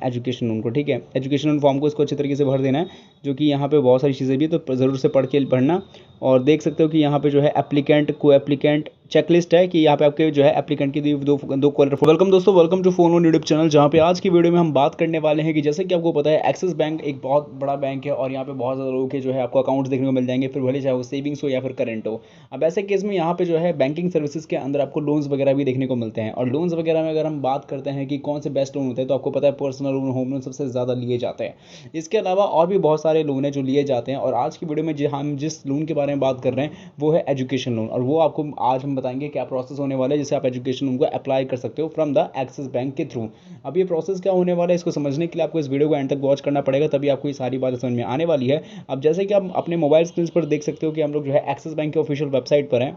Education loan को। ठीक है, एजुकेशन लोन फॉर्म को इसको अच्छे तरीके से भर देना है, जो कि यहाँ पे बहुत सारी चीज़ें भी है, तो ज़रूर से पढ़ के पढ़ना। और देख सकते हो कि यहाँ पे जो है एप्लीकेंट को एप्लीकेंट चेकलिस्ट है कि यहाँ पे आपके जो है एप्लीकेंट की दो कलर। वेलकम दोस्तों, welcome to phone YouTube channel, जहाँ पे आज की वीडियो में हम बात करने वाले हैं कि जैसे कि आपको पता है एक्सिस बैंक एक बहुत बड़ा बैंक है और यहाँ पे बहुत ज़्यादा लोगों के जो है आपको अकाउंट्स देखने को मिल जाएंगे, फिर भले चाहे वो सेविंग्स हो या फिर करंट हो। अब ऐसे केस में यहाँ पे जो है बैंकिंग सर्विसेज के अंदर आपको लोन्स वगैरह भी देखने को मिलते हैं। और लोन्स वगैरह में अगर हम बात करते हैं कि कौन से बेस्ट लोन होते हैं, तो आपको पता है पर्सनल लोन, होम लोन सबसे ज़्यादा लिए जाते हैं। इसके अलावा और भी बहुत सारे लोन हैं जो लिए जाते हैं, और आज की वीडियो में हम जिस लोन के बारे में बात कर रहे हैं वो है एजुकेशन लोन। और वो आपको आज हम बताएंगे क्या प्रोसेस होने वाला है जिससे आप एजुकेशन लोन को अप्लाई कर सकते हो फ्रॉम द एक्सिस बैंक के थ्रू। अब ये प्रोसेस क्या होने वाला है, इसको समझने के लिए आपको इस वीडियो को एंड तक वॉच करना पड़ेगा, तभी आपको ये सारी बातें समझ में आने वाली है। अब जैसे कि आप अपने मोबाइल स्क्रीन पर देख सकते हो कि हम लोग जो है एक्सिस बैंक के ऑफिशियल वेबसाइट पर हैं,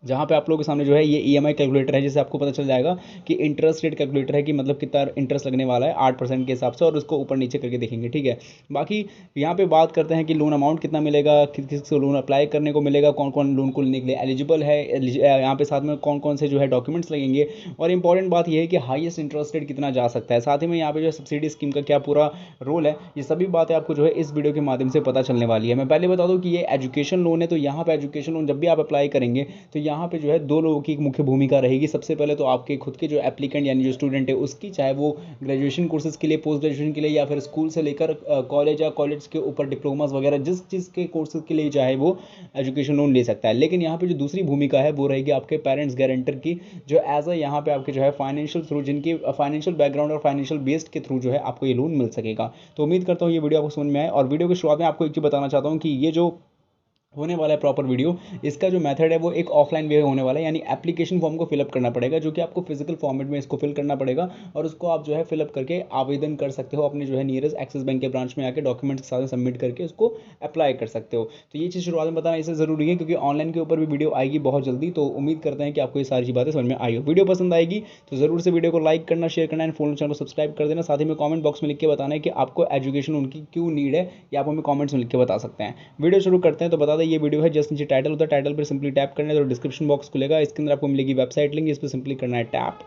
जहाँ पे आप लोगों के सामने जो है ये ईएमआई कैलकुलेटर है, जिससे आपको पता चल जाएगा कि इंटरेस्ट रेट कैलकुलेटर है कि मतलब कितना इंटरेस्ट लगने वाला है 8% के हिसाब से, और उसको ऊपर नीचे करके देखेंगे। ठीक है, बाकी यहाँ पे बात करते हैं कि लोन अमाउंट कितना मिलेगा, किस किस को लोन अप्लाई करने को मिलेगा, कौन कौन लोन को लेने के लिए एलिजिबल है, यहाँ पे साथ में कौन कौन से जो है डॉक्यूमेंट्स लगेंगे, और इंपॉर्टेंट बात यह है कि हाईएस्ट इंटरेस्ट रेट कितना जा सकता है, साथ ही में यहाँ पे जो है सब्सिडी स्कीम का क्या पूरा रोल है, ये सभी बातें आपको जो है इस वीडियो के माध्यम से पता चलने वाली है। मैं पहले बता दूँ कि ये एजुकेशन लोन है, तो यहाँ पे एजुकेशन लोन जब भी आप अप्लाई करेंगे तो यहाँ पे जो है दो लोगों की मुख्य भूमिका रहेगी। सबसे पहले तो आपके खुद के जो एप्लीकेंट यानी जो स्टूडेंट है उसकी, चाहे वो ग्रेजुएशन कोर्सेज के लिए, पोस्ट ग्रेजुएशन के लिए, या फिर स्कूल से लेकर कॉलेज या कॉलेज के ऊपर डिप्लोमास वगैरह जिस चीज़ के कोर्सेज के लिए चाहे वो एजुकेशन लोन ले सकता है। लेकिन यहाँ पे जो दूसरी भूमिका है वो रहेगी आपके पेरेंट्स गारंटर की, जो एज अ यहाँ पे आपके जो है फाइनेंशियल थ्रू, जिनकी फाइनेंशियल बैकग्राउंड और फाइनेंशियल बेस्ड के थ्रू जो है आपको ये लोन मिल सकेगा। तो उम्मीद करता हूँ ये वीडियो आपको समझ में आए। और वीडियो की शुरुआत में आपको एक चीज़ बताना चाहता हूँ कि ये जो होने वाला है प्रॉपर वीडियो, इसका जो मेथड है वो एक ऑफलाइन वे होने वाला है, यानी एप्लीकेशन फॉर्म को फिलअप करना पड़ेगा, जो कि आपको फिजिकल फॉर्मेट में इसको फिल करना पड़ेगा, और उसको आप जो है फिलअप करके आवेदन कर सकते हो अपने जो है नियरेस्ट एक्सिस बैंक के ब्रांच में आके डॉक्यूमेंट्स के साथ सबमिट करके उसको अप्लाई कर सकते हो। तो ये चीज़ शुरुआत में बताना इससे ज़रूरी है, क्योंकि ऑनलाइन के ऊपर भी वीडियो आएगी बहुत जल्दी। तो उम्मीद करते हैं कि आपको ये सारी बातें समझ में आई हो। वीडियो पसंद आएगी तो ज़रूर से वीडियो को लाइक करना, शेयर करना एंड फोन चैनल को सब्सक्राइब कर देना। साथ ही में कमेंट बॉक्स में लिख के बताना है कि आपको एजुकेशन उनकी क्यों नीड है, या आप हमें कमेंट्स में लिख के बता सकते हैं। वीडियो शुरू करते हैं। तो बता दें ये वीडियो है जस्ट नीचे टाइटल होता है, टाइटल पर सिंपली टैप करना है तो डिस्क्रिप्शन बॉक्स खुलेगा, इसके अंदर आपको मिलेगी वेबसाइट लिंक, इस पर सिंपली करना है टैप।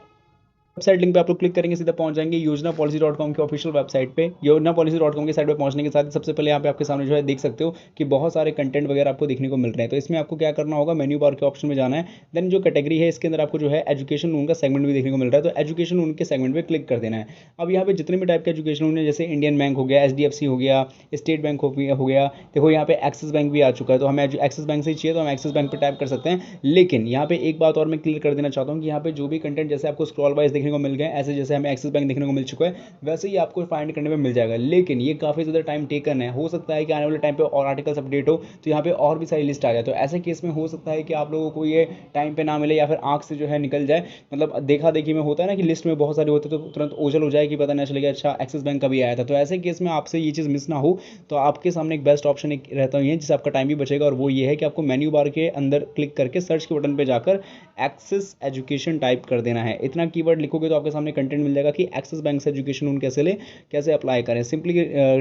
वेबसाइट लिंक पे आप लोग क्लिक करेंगे, सीधा पहुंच जाएंगे योजनापॉलिसी.com के ऑफिशियल वेबसाइट पे। योजनापॉलिसी.com के साइट पे पहुंचने के साथ ही सबसे पहले यहाँ पे आपके सामने जो है देख सकते हो कि बहुत सारे कंटेंट वगैरह आपको देखने को मिल रहे हैं। तो इसमें आपको क्या करना होगा, मेन्यू बार के ऑप्शन में जाना है, देन जो कैटेगरी है इसके अंदर आपको जो है एजुकेशन लोन का सेगमेंट भी देखने को मिल रहा है, तो एजुकेशन लोन के सेगमेंट पर क्लिक कर देना है। अब यहाँ पे जितने भी टाइप के एजुकेशन लोन है, जैसे इंडियन बैंक हो गया, HDFC हो गया, स्टेट बैंक हो गया, देखो यहाँ पे एक्सिस बैंक भी आ चुका है, तो हमें एक्सिस बैंक से ही चाहिए तो हम एक्सिस बैंक पर टाइप कर सकते हैं। लेकिन यहाँ पे एक बात और मैं क्लियर कर देना चाहता हूँ कि यहाँ पे जो भी कंटेंट जैसे आपको स्क्रॉल वाइज देखने को मिल गए, ऐसे जैसे हमें एक्सिस बैंक देखने को मिल चुका है, वैसे ही आपको फाइंड करने में मिल जाएगा। लेकिन ये काफ़ी ज़्यादा टाइम टेकन है, हो सकता है कि आने वाले टाइम पे और आर्टिकल्स अपडेट हो तो यहाँ पे और भी सारी लिस्ट आ जाए। तो ऐसे केस में हो सकता है कि आप लोगों को ये टाइम पे ना मिले, या फिर आंख से जो है निकल जाए। मतलब देखा देखी में होता है ना कि लिस्ट में बहुत सारे होते तो तुरंत ओझल हो जाए कि पता नहीं चलेगा अच्छा एक्सिस बैंक का भी आया था। तो ऐसे केस में आपसे ये चीज़ मिस ना हो, तो आपके सामने एक बेस्ट ऑप्शन एक रहता है जिससे आपका टाइम भी बचेगा, और वो ये है कि आपको मेन्यू बार के अंदर क्लिक करके सर्च के बटन पर जाकर एक्सिस एजुकेशन टाइप कर देना है। इतना कीवर्ड लिखोगे तो आपके सामने कंटेंट मिल जाएगा कि एक्सिस बैंक से एजुकेशन लोन कैसे ले, कैसे अप्लाई करें। सिंपली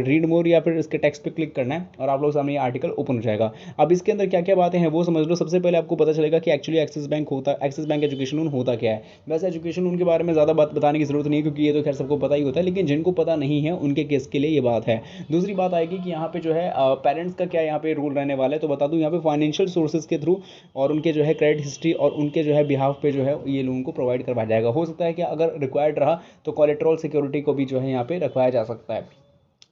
रीड मोर या फिर इसके टेक्स्ट पे क्लिक करना है और आप लोग सामने ये आर्टिकल ओपन हो जाएगा। अब इसके अंदर क्या क्या बातें हैं वो समझ लो। सबसे पहले आपको पता चलेगा कि actually axis bank education loan होता क्या है। वैसे एजुकेशन लोन के बारे में ज़्यादा बात बताने की जरूरत नहीं है, क्योंकि ये तो खैर सबको पता ही होता है, लेकिन जिनको पता नहीं है उनके केस के लिए ये बात है। दूसरी बात आएगी कि यहाँ पे जो है पेरेंट्स का क्या यहाँ पे रूल रहने वाला है। तो बता दूँ यहाँ पे फाइनेंशियल सोर्सेज के थ्रू और उनके जो है क्रेडिट हिस्ट्री और उनके जो है बिहाफ पे जो है ये लोन को प्रोवाइड करवाया जाएगा। हो सकता है कि अगर रिक्वायर्ड रहा तो कोलेटरल सिक्योरिटी को भी जो है यहाँ पे रखवाया जा सकता है।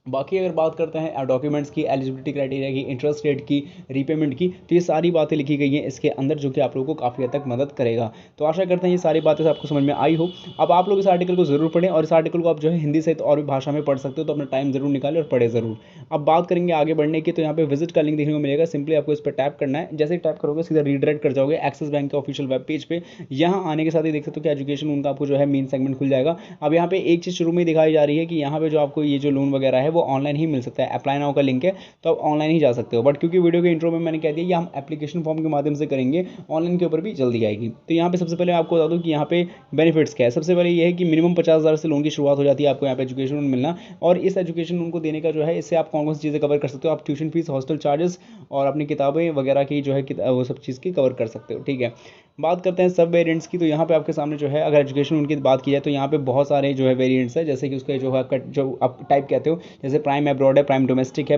बाकी अगर बात करते हैं डॉक्यूमेंट्स की, एलिजिबिलिटी क्राइटेरिया की, इंटरेस्ट रेट की, रीपेमेंट की, तो ये सारी बातें लिखी गई हैं इसके अंदर, जो कि आप लोगों को काफ़ी हद तक मदद करेगा। तो आशा करते हैं ये सारी बातें आपको समझ में आई हो। अब आप लोग इस आर्टिकल को जरूर पढ़ें, और इस आर्टिकल को आप जो है हिंदी सहित और भी भाषा में पढ़ सकते हो, तो अपना टाइम जरूर निकालें और पढ़े जरूर। अब बात करेंगे आगे बढ़ने की, तो यहाँ पे विजिट का लिंक देखने को मिलेगा, सिंपली आपको इस पर टैप करना है। जैसे ही टैप करोगे सीधा रीडायरेक्ट कर जाओगे एक्सिस बैंक के ऑफिशियल वेब पेज पे। यहाँ आने के साथ ही देख सकते हो कि एजुकेशन उनका आपको जो है मेन सेगमेंट खुल जाएगा। अब यहाँ पे एक चीज़ शुरू में दिखाई जा रही है कि यहाँ पे जो आपको ये जो लोन वगैरह है वो ऑनलाइन ही मिल सकता है। अप्लाई नाउ का लिंक है, तो आप ऑनलाइन ही जा सकते हो, बट क्योंकि वीडियो के इंट्रो में मैंने कह दिया कि हम एप्लीकेशन फॉर्म के माध्यम से करेंगे, ऑनलाइन के ऊपर भी जल्दी आएगी। तो यहाँ पे सबसे पहले आपको बता दूँ कि यहाँ पे बेनिफिट्स क्या है। सबसे पहले ये है कि मिनिमम 50,000 से लोन की शुरुआत हो जाती है आपको यहाँ पे एजुकेशन लोन मिलना, और इस एजुकेशन लोन को देने का जो है, इससे आप कौन कौन सी चीज़ें कवर कर सकते हो। आप ट्यूशन फीस, हॉस्टल चार्जेस और अपनी किताबें वगैरह की जो है वो सब चीज़ की कवर कर सकते हो। ठीक है, बात करते हैं सब वेरिएंट्स की, तो यहाँ पे आपके सामने जो है अगर एजुकेशन लोन की बात की जाए तो यहाँ पे बहुत सारे जो है वेरिएंट्स है, जैसे कि उसके जो है जो आप टाइप कहते हो, जैसे प्राइम अब्रॉड है, प्राइम डोमेस्टिक है,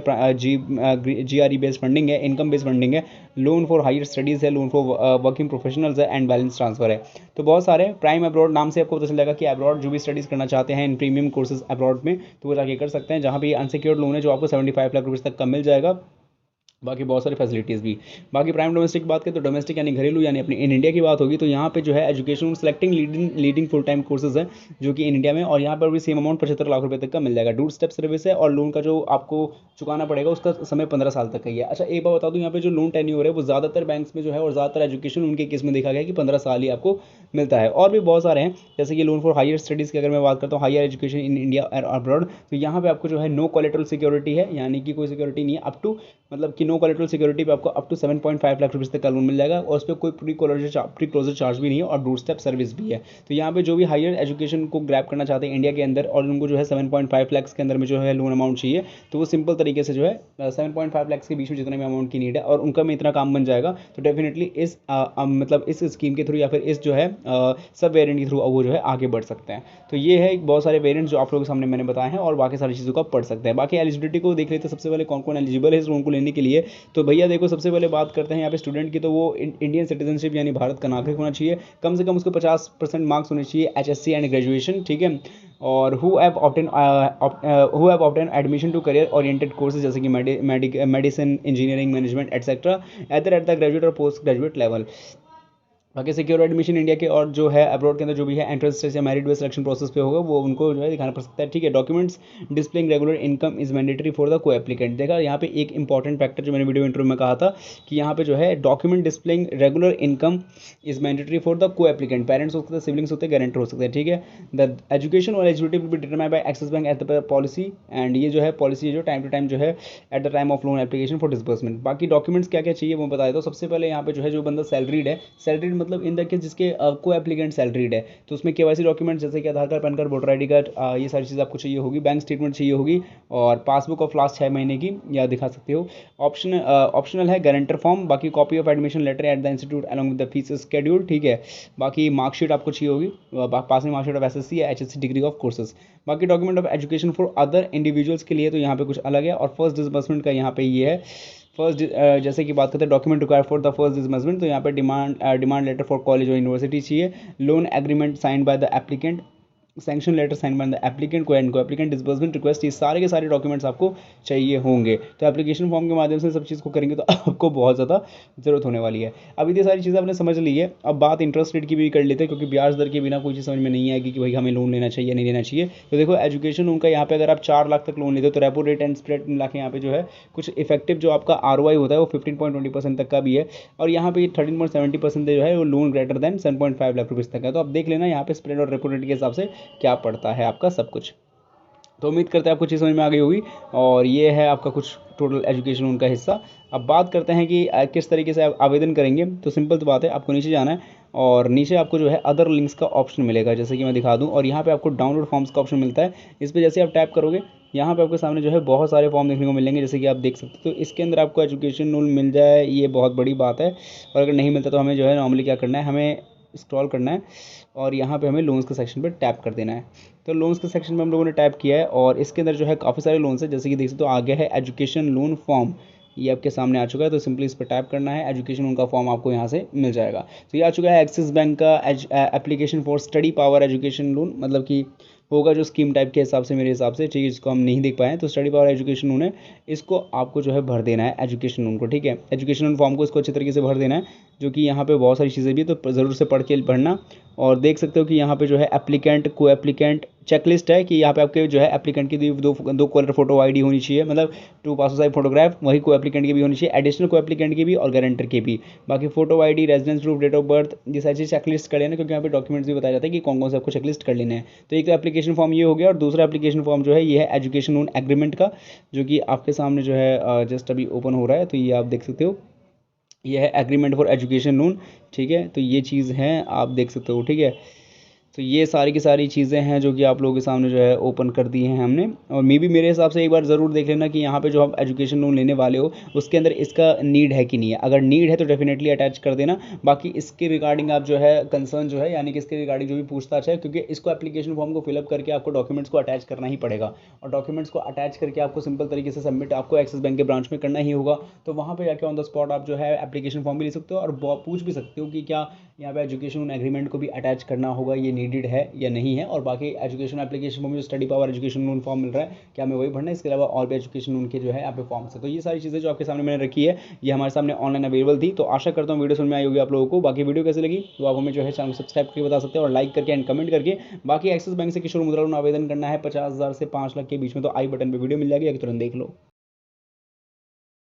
GRE बेस्ड फंडिंग है, इनकम बेस्ड फंडिंग है, लोन फॉर हायर स्टडीज़ है, लोन फॉर वर्किंग प्रोफेशनल्स है, एंड बैलेंस ट्रांसफर है। तो बहुत सारे प्राइम अब्रॉड नाम से आपको पता चलेगा कि अब्रॉड जो भी स्टडीज़ करना चाहते हैं इन प्रीमियम कोर्सेज अब्रॉड में, तो वो जाके कर सकते हैं, जहाँ पे अनसिक्योर्ड लोन है जो आपको 75 लाख रुपये तक का मिल जाएगा, बाकी बहुत सारी फैसिलिटीज़ भी। बाकी प्राइम डोमेस्टिक की बात करें तो डोमेस्टिक यानी घरेलू यानी अपनी इन इंडिया की बात होगी, तो यहाँ पे जो है education selecting leading full time courses है जो कि इन इंडिया में, और यहाँ पर भी सेम अमाउंट 75 लाख रुपए तक का मिल जाएगा। डूर स्टेप सर्विस है, और लोन का जो आपको चुकाना पड़ेगा उसका समय 15 साल तक का ही है। अच्छा एक बात बता दूँ, यहाँ पे जो लोन टेन्योर है वो ज़्यादातर बैंक्स में जो है और ज़्यादातर एजुकेशन उनके केस में देखा गया कि 15 साल ही आपको मिलता है। और भी बहुत सारे हैं, जैसे कि लोन फॉर हायर स्टडीज़ की अगर मैं बात करता हूँ, हायर एजुकेशन इन इंडिया और अब्रॉड, तो यहाँ पे आपको जो है नो कोलेटरल सिक्योरिटी है, यानी कि कोई सिक्योरिटी नहीं है, अप टू मतलब कि नो कोलेटरल सिक्योरिटी पे आपको अप टू 7.5 लाख रुपये तक का लोन मिल जाएगा, और उस पर कोई प्री क्लोजर चार्ज भी नहीं है, और डोर स्टेप सर्विस भी है। तो यहाँ पे जो भी हायर एजुकेशन को ग्रैब करना चाहते हैं इंडिया के अंदर, और उनको जो है 7.5 लाख के अंदर में जो है लोन अमाउंट चाहिए, तो वो सिंपल तरीके से जो है 7.5 लाख के बीच में जितने भी अमाउंट की नीड है और उनका में इतना काम बन जाएगा, तो डेफिनेटली इस मतलब इस स्कीम के थ्रू या फिर इस जो है सब वेरिएंट के थ्रू वो जो है आगे बढ़ सकते हैं। तो ये है बहुत सारे वेरिएंट जो आप लोगों के सामने मैंने बताए हैं, और बाकी सारी चीज़ों को आप पढ़ सकते हैं। बाकी एलिजिबिलिटी को देख लेते हैं, सबसे पहले कौन कौन एलिजिबल है इस लोन को लेने के लिए। तो भैया देखो, सबसे पहले बात करते हैं यहाँ पे स्टूडेंट की, तो वो इंडियन सिटीजनशिप यानी भारत का नागरिक होना चाहिए, कम से कम उसको 50% मार्क्स होने चाहिए HSC एंड ग्रेजुएशन, ठीक है। और who have obtain admission to career oriented courses, जैसे कि medicine, engineering, management etcetera at the graduate और पोस्ट ग्रेजुएट लेवल। बाकी सिक्योर एडमिशन इंडिया के और जो है अब्रॉड के अंदर जो भी है एंट्रेंस टेस्ट या मेरिट बेस्ड सिलेक्शन प्रोसेस पे होगा, वो उनको जो है दिखाना पड़ सकता है, ठीक है। Documents displaying regular income is mandatory for the को एप्लीकेंट। देखा यहाँ पे एक इंपॉर्टेंट फैक्टर जो मैंने वीडियो इंटरव्यू में कहा था कि यहाँ पे जो है document displaying regular income is mandatory for the को एप्लीकेंट। पेरेंट्स हो सकते हैं, सिबलिंग्स होते हैं, गारंटर हो सकते हैं, ठीक है। द एजुकेशन और eligibility will be determined by Axis bank at the policy, and ये जो है पॉलिसी जो टाइम टू टाइम जो है at the time of loan application for disbursement. बाकी डॉक्यूमेंट्स क्या क्या चाहिए वो बता देता हूँ। सबसे पहले यहाँ पे जो है जो बंदा सैलरीड है, सैलरीड मतलब इन द केस जिसके को एप्लीकेंट सैलरीड है, तो उसमें KYC डॉक्यूमेंट्स जैसे कि Aadhaar card, PAN card, voter ID card, ये सारी चीज़ आपको चाहिए होगी। बैंक स्टेटमेंट चाहिए होगी, और पासबुक ऑफ लास्ट 6 महीने की या दिखा सकते हो। ऑप्शनल है गारंटर फॉर्म। बाकी copy of admission letter at the institute along with the fee schedule, ठीक है। बाकी मार्कशीट आपको चाहिए होगी, पासिंग मार्कशीट ऑफ SSC या HSC डिग्री ऑफ कोर्सेज। बाकी document of education for other individuals के लिए तो यहाँ पे कुछ अलग है, और फर्स्ट डिसबर्समेंट का यहाँ पे ये है। फर्स्ट जैसे कि बात करते हैं document require for the first disbursement, तो यहाँ पे डिमांड लेटर फॉर कॉलेज और यूनिवर्सिटी चाहिए, loan agreement signed by the applicant, sanction letter sign by the applicant को एप्लीकेंट डिसबर्समेंट रिक्वेस्ट, ये सारे के सारे डॉक्यूमेंट्स आपको चाहिए होंगे। तो एप्लीकेशन फॉर्म के माध्यम से सब चीज़ को करेंगे तो आपको बहुत ज़्यादा ज़रूरत होने वाली है। अब इतनी सारी चीज़ें आपने समझ ली है, अब बात इंटरेस्ट रेट की भी कर लेते हैं, क्योंकि ब्याज दर के बिना कोई चीज़ समझ में नहीं आएगी कि भाई हमें लोन लेना चाहिए नहीं लेना चाहिए। तो देखो एजुकेशन उनका यहाँ पे अगर आप 4 लाख तक लोन लेते हो तो रेपो रेट एंड स्प्रेड मिला के यहाँ पे जो है कुछ इफेक्टिव जो आपका ROI होता है वो 15.20% तक का भी है, और यहाँ पे 13.70% जो है वो लोन ग्रेटर देन 7.5 लाख रुपये तक है। तो आप देख लेना यहाँ पे स्प्रेड और रेपो रेट के हिसाब से क्या पड़ता है आपका सब कुछ। तो उम्मीद करते हैं आपको चीज़ समझ में आ गई होगी, और ये है आपका कुछ टोटल एजुकेशन उनका हिस्सा। अब बात करते हैं कि किस तरीके से आप आवेदन करेंगे। तो सिंपल सी बात है, आपको नीचे जाना है, और नीचे आपको जो है अदर लिंक्स का ऑप्शन मिलेगा, जैसे कि मैं दिखा दूं, और यहाँ पे आपको डाउनलोड फॉर्म्स का ऑप्शन मिलता है। इस पर जैसे आप टैप करोगे, यहाँ पे आपके सामने जो है बहुत सारे फॉर्म देखने को मिलेंगे, जैसे कि आप देख सकते हो। तो इसके अंदर आपको एजुकेशन लोन मिल जाए, ये बहुत बड़ी बात है। और अगर नहीं मिलता तो हमें जो है नॉर्मली क्या करना है, हमें स्क्रॉल करना है, और यहाँ पे हमें लोन्स के सेक्शन पे टैप कर देना है। तो लोन्स के सेक्शन में हम लोगों ने टैप किया है, और इसके अंदर जो है काफ़ी सारे लोन्स है, जैसे कि देख सकते हो आगे है एजुकेशन लोन फॉर्म, ये आपके सामने आ चुका है। तो सिंपली इस पर टैप करना है, एजुकेशन लोन का फॉर्म आपको यहाँ से मिल जाएगा। तो ये आ चुका है एक्सिस बैंक का application for study power education loan, मतलब कि होगा जो स्कीम टाइप के हिसाब से, मेरे हिसाब से, ठीक है, जिसको हम नहीं देख पाए। तो स्टडी पावर एजुकेशन लोन है, इसको आपको जो है भर देना है एजुकेशन लोन को, ठीक है। एजुकेशन लोन फॉर्म को इसको अच्छे तरीके से भर देना है, जो कि यहाँ पे बहुत सारी चीज़ें भी है, तो ज़रूर से पढ़ के पढ़ना। और देख सकते हो कि यहाँ पे जो है एप्लीकेंट, को एप्लीकेंट चेकलिस्ट है, कि यहाँ पे आपके जो है एप्लीकेंट की दो कलर फोटो ID होनी चाहिए, मतलब 2 पासपोर्ट साइज फोटोग्राफ, वही को एप्लीकेंट की भी होनी चाहिए, एडिशनल को एप्लीकेंट की भी और गारंटर की भी। बाकी photo ID, residence proof, date of birth, ये सारी चीज़ चेकलिस्ट कर लेना, क्योंकि यहाँ पे डॉक्यूमेंट्स भी बताया जाता है कि कौन कौन से आपको चेकलिस्ट कर लेने हैं। तो एक तो एप्लीकेशन फॉर्म ये हो गया, और दूसरा एप्लीकेशन फॉर्म जो है ये है एजुकेशन लोन एग्रीमेंट का, जो कि आपके सामने जो है जस्ट अभी ओपन हो रहा है। तो ये आप देख सकते हो, ये है एग्रीमेंट फॉर एजुकेशन लोन, ठीक है। तो ये चीज़ है, आप देख सकते हो, ठीक है। तो ये सारी की सारी चीज़ें हैं जो कि आप लोगों के सामने जो है ओपन कर दी हैं हमने। और मे भी मेरे हिसाब से एक बार ज़रूर देख लेना कि यहाँ पे जो आप एजुकेशन लोन लेने वाले हो उसके अंदर इसका नीड है कि नहीं है। अगर नीड है तो डेफिनेटली अटैच कर देना। बाकी इसके रिगार्डिंग आप जो है कंसर्न जो है यानी कि इसके रिगार्डिंग जो भी पूछताछ है, क्योंकि इसको एप्लीकेशन फॉर्म को फिलअप करके आपको डॉक्यूमेंट्स को अटैच करना ही पड़ेगा, और डॉक्यूमेंट्स को अटैच करके आपको सिंपल तरीके से सबमिट आपको एक्सिस बैंक के ब्रांच में करना ही होगा। तो वहाँ पे जाके ऑन द स्पॉट आप जो है एप्लीकेशन फॉर्म भी ले सकते हो और पूछ भी सकते हो कि क्या यहाँ पे एजुकेशन एग्रीमेंट को भी अटैच करना होगा, ये नीडेड है या नहीं है। और बाकी एजुकेशन एप्लीकेशन फॉर्म जो study power education loan form मिल रहा है क्या हमें वही भरना है, इसके अलावा और भी एजुकेशन लोन के जो है यहाँ पे फॉर्म्स है। तो ये सारी चीज़ें जो आपके सामने मैंने रखी है ये हमारे सामने ऑनलाइन अवेलेबल थी। तो आशा करता हूँ वीडियो समझ में आई होगी आप लोगों को। बाकी वीडियो कैसे लगी तो आप हमें जो है चैनल सब्सक्राइब करके बता सकते हैं और लाइक करके एंड कमेंट करके। बाकी एक्सिस बैंक से किशोर मुद्रा लोन आवेदन करना है 50,000 से 5 लाख के बीच में तो आई बटन पर वीडियो मिल जाएगी, तुरंत देख लो।